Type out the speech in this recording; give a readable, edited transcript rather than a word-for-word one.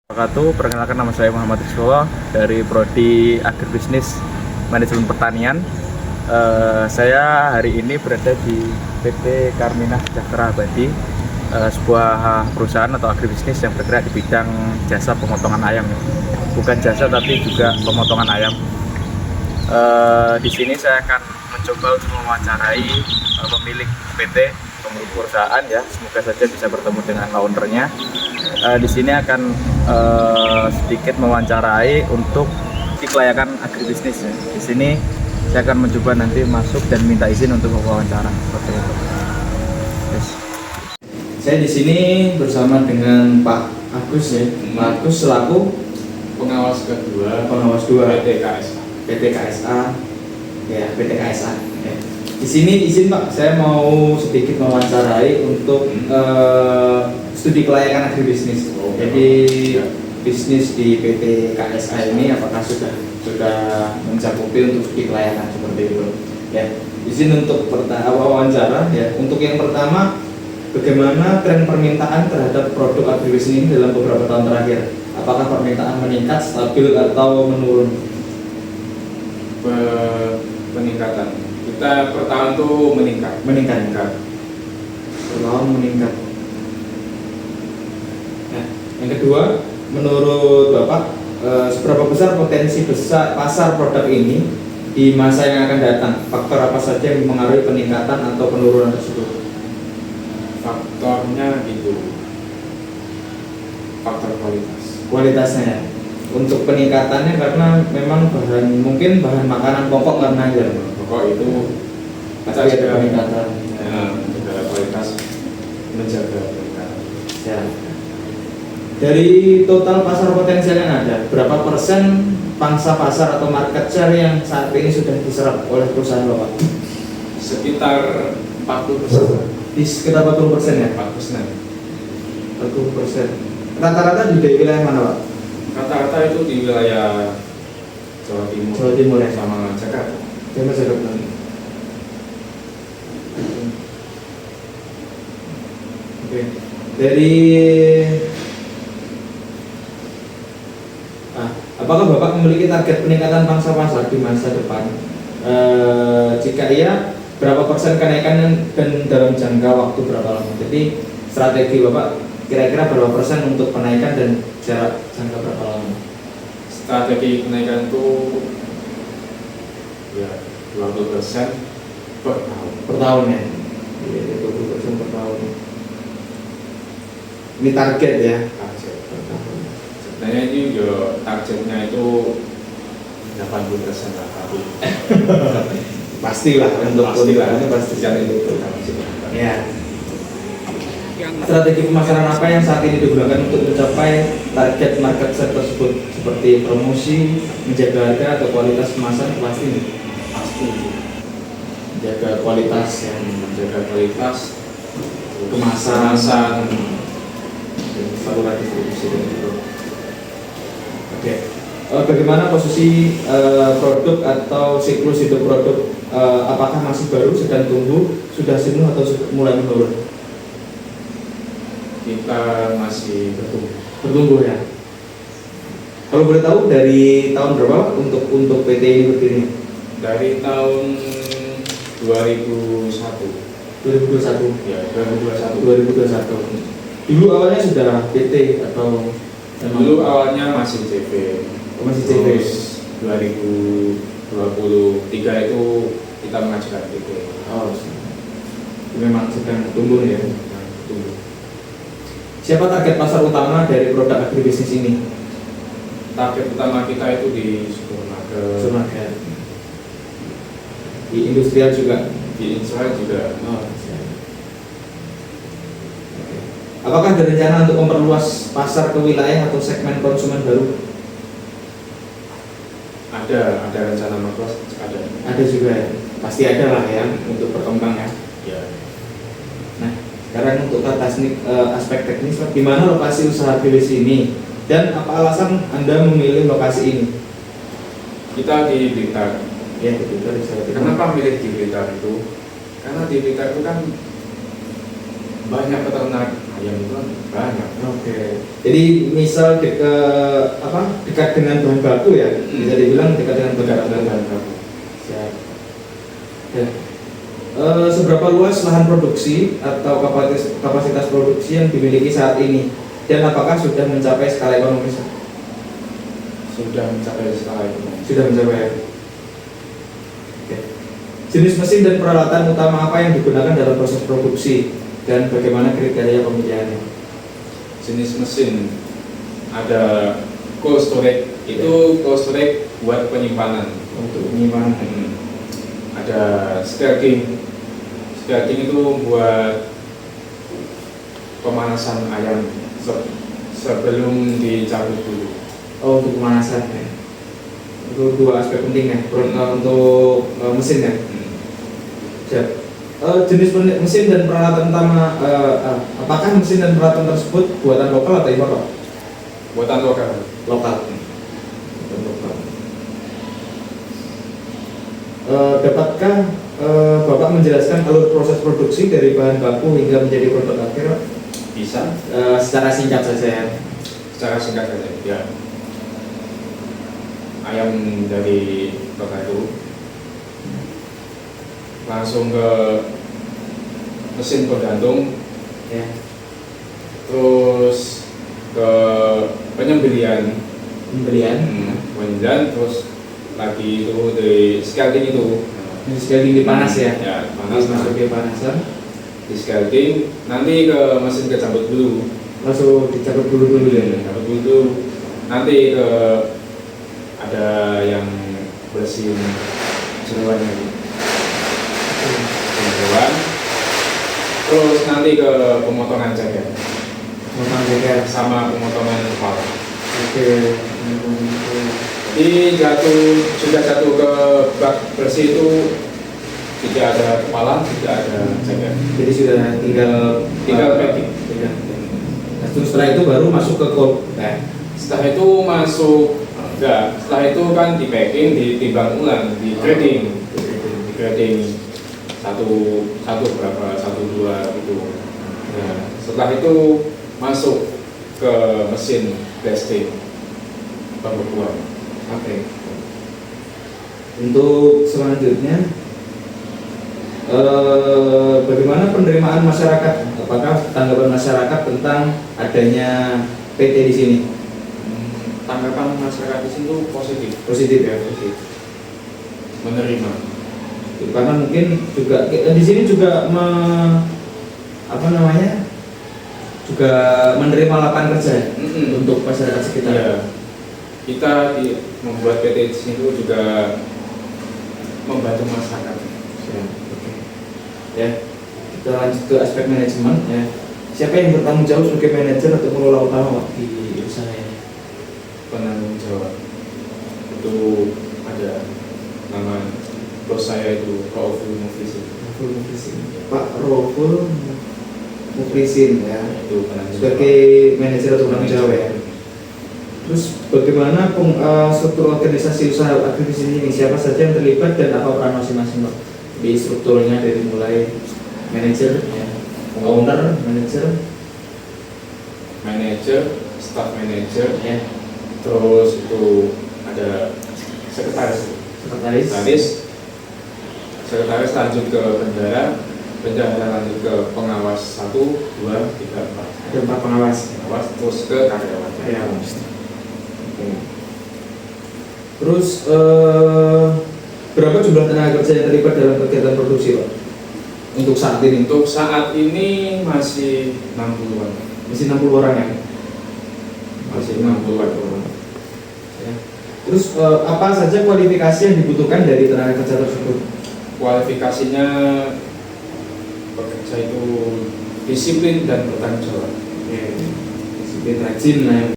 Wabarakatuh. Perkenalkan, nama saya Muhammad Rizko dari Prodi Agribisnis Manajemen Pertanian. Saya hari ini berada di PT Karmina Sejahtera Abadi, sebuah perusahaan atau agribisnis yang bergerak di bidang jasa pemotongan ayam. Bukan jasa tapi juga pemotongan ayam. Di sini saya akan mencoba untuk mewawancarai pemilik PT, pemilik perusahaan ya. Semoga saja bisa bertemu dengan ownernya. Di sini akan sedikit mewawancarai untuk kelayakan agribisnis ya. Di sini saya akan mencoba nanti masuk dan minta izin untuk mewawancara seperti itu. Yes. Saya di sini bersama dengan Pak Agus ya. Pak Agus selaku pengawas kedua PT KSA. PT KSA ya, PT KSA ya. Di sini izin Pak, saya mau sedikit mewawancarai untuk studi kelayakan agribisnis. Jadi bisnis di PT KSA ini apakah sudah mencakupi untuk studi kelayakan seperti itu ya. Izin untuk wawancara ya. Untuk yang pertama, bagaimana tren permintaan terhadap produk agribisnis ini dalam beberapa tahun terakhir? Apakah permintaan meningkat, stabil, atau menurun? Peningkatan. Kita per tahun tuh meningkat. Per tahun meningkat. Nah, yang kedua, menurut Bapak, seberapa besar potensi pasar produk ini di masa yang akan datang? Faktor apa saja yang mempengaruhi peningkatan atau penurunan tersebut? Faktornya itu faktor Kualitasnya. Untuk peningkatannya karena memang mungkin bahan makanan pokok karena ya. Pokok itu pasti ada peningkatan. Menjaga kualitas, menjaga peningkatan. Ya. Dari total pasar potensial yang ada, berapa persen pangsa pasar atau market share yang saat ini sudah diserap oleh perusahaan Bapak? Sekitar 40%. Di sekitar 40% ya? 40%. 40%. Rata-rata di wilayah mana Pak? Rata-rata itu di wilayah Jawa Timur ya? sama Jakarta. Oke. Dari apakah Bapak memiliki target peningkatan pangsa pasar di masa depan? Jika iya, berapa persen kenaikan dan dalam jangka waktu berapa lama? Jadi strategi Bapak kira-kira berapa persen untuk penaikan dan jarak jangka berapa lama? Strategi kenaikan itu ya 20% per tahun. Per tahun ya? Iya, 20% per tahun. Ini target ya? Target per tahun. Sebenarnya ini ya targetnya itu 80% lah, tapi pastilah untuk pastilah pasti cari itu. Ya. Strategi pemasaran apa yang saat ini digunakan untuk mencapai target market share tersebut, seperti promosi, menjaga harga atau kualitas kemasan? Pasti menjaga kualitas yang kemasan dan saluran distribusi dan gitu. Oke. Bagaimana posisi produk atau siklus hidup produk? Apakah masih baru, sedang tumbuh, sudah jenuh, atau mulai menurun? Kita masih Bertumbuh ya. Kalau boleh tahu dari tahun berapa untuk PT ini berdiri? dari tahun 2021. 2021. Ya, 2021. 2021. Dulu awalnya sudah PT atau Dulu awalnya masih CV. Masih CV. Terus 2023 itu kita mengajukan PT. Oh, memang sedang tumbuh ya. Tumbuh. Siapa target pasar utama dari produk agribisnis ini? Target utama kita itu di supermarket. Di industrial juga. Di Israel juga. Oh, siap. Oke. Apakah ada rencana untuk memperluas pasar ke wilayah atau segmen konsumen baru? Ada rencana makros, ada. Ada juga ya. Pasti ada lah ya untuk berkembang ya. Ya. Nah, sekarang untuk aspek teknis, di mana lokasi usaha agribisnis ini dan apa alasan Anda memilih lokasi ini? Kita di Blitar. Ya, di Blitar. Kenapa milih di Blitar itu? Karena di Blitar itu kan banyak peternak ayam itu kan banyak. Oke. Jadi misal dekat dengan bahan baku ya, bisa dibilang dekat dengan Dekat bahan baku. dengan baku. Siap. Ya. Seberapa luas lahan produksi atau kapasitas produksi yang dimiliki saat ini, dan apakah sudah mencapai skala ekonomis? Sudah mencapai skala itu. Sudah mencapai. Ya? Oke. Jenis mesin dan peralatan utama apa yang digunakan dalam proses produksi dan bagaimana kriteria pemilihannya? Jenis mesin ada cold storage, itu cold storage buat penyimpanan. Untuk penyimpanan. Ada staging itu buat pemanasan ayam sebelum dicabut dulu. Oh, untuk pemanasan ya. Itu dua aspek penting ya, untuk mesin ya. Siap. Jenis mesin dan peralatan utama, apakah mesin dan peralatan tersebut buatan lokal atau impor, Pak? Buatan lokal. Lokal. Buatan lokal. Dapatkah Bapak menjelaskan alur proses produksi dari bahan baku hingga menjadi produk akhir, Pak? Bisa. Secara singkat saja ya. Secara singkat saja. Ya. Ayam dari toko itu langsung ke mesin penggantung, Ya. terus ke penyembelian, penyembelian, terus lagi itu dari scalding itu. Ini sekali dipanas ya. Ya, panas, Masuk ke panasan. di scalding, nanti ke mesin kecabut dulu. Langsung dicabut dulu ya. Cabut dulu, nanti ke ada yang bersihin jeroannya, jeroan, terus nanti ke pemotongan jagat Memang jaga. sama pemotongan kepala. Oke. Jadi sudah jatuh ke bak bersih itu tidak ada kepala, tidak ada jagat. Jadi sudah tinggal packing. Nah, terus setelah itu baru masuk ke cold. Nah, setelah itu masuk, setelah itu kan di packing, ditimbang ulang, di grading satu berapa, 1, 2 gitu. Nah, setelah itu masuk ke mesin blasting pembekuan. Oke. Untuk selanjutnya, bagaimana penerimaan masyarakat? Apakah tanggapan masyarakat tentang adanya PT di sini? Tanggapan masyarakat di sini tuh positif, Positif ya. menerima. Karena mungkin juga di sini juga juga menerima lapangan kerja untuk masyarakat sekitar. Ya, kita membuat PT di sini tuh juga membantu masyarakat. Oke. Ya, kita lanjut ke aspek manajemen ya. Siapa yang bertanggung jawab sebagai manajer atau pengelola utama, Pak, di usaha ini? Penanggung jawab itu ada nama bos saya itu Rauful Muflisin. Pak Rauful Muflisin ya, Itu penanggung jawab. sebagai manajer atau penanggung jawab ya. Terus bagaimana struktur organisasi usaha agribisnis ini? Siapa saja yang terlibat dan apa peran masing-masing, Pak? Di strukturnya dari mulai manajer, ya, owner, manajer, staff manager, ya, terus itu ada sekretaris lanjut ke bendahara lanjut ke pengawas 1, 2, 3, 4. ada 4 pengawas. Terus ke karyawan. Oke. Terus berapa jumlah tenaga kerja yang terlibat dalam kegiatan produksi, Pak? Untuk saat ini? Untuk saat ini masih 60-an. Masih 60 orang ya? Masih 60-an orang. Ya. Terus apa saja kualifikasi yang dibutuhkan dari tenaga kerja tersebut? Kualifikasinya pekerja itu disiplin dan bertanggung jawab. Disiplin, rajin lah yang